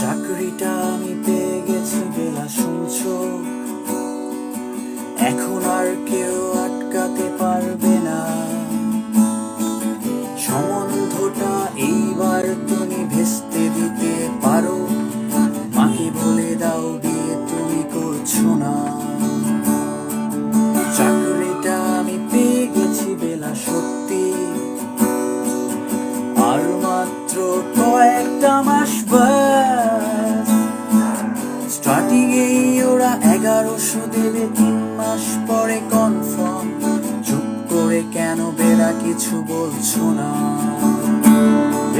চাকরিটা আমি পেয়ে গেছি বেলা শুনছো, এখন আর কেউ আটকাতে পারবে না। সম্বন্ধটা এইবার তুমি ভেস্তে দিতে পারো, মাকে বলে দাও বিয়ে তুমি করছো না। চাকরিটা আমি পেয়ে গেছি বেলা সত্যি, আর মাত্র কয়েকটা মাস বাস। স্টার্টিং এই ওরা 1100 দেবে, 3 মাস পরে কনফার্ম। চুপ করে কেন বেলা কিছু বলছো না?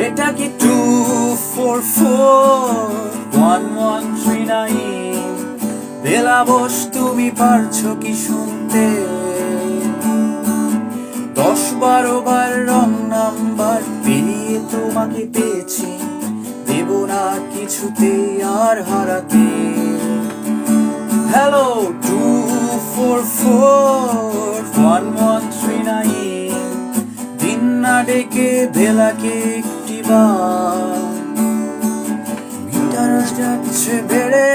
এটা কি 2441139? বেলা বস তুমি পারছো কি শুনতে? 10-12 বার রং নাম্বার পেরিয়ে তোমাকে পেয়েছি, দেব না কিছুতেই আর হারাতে। হ্যালো 2441139, দিন না ডেকে বেলাকে একটিবার। মিটার যাচ্ছে বেড়ে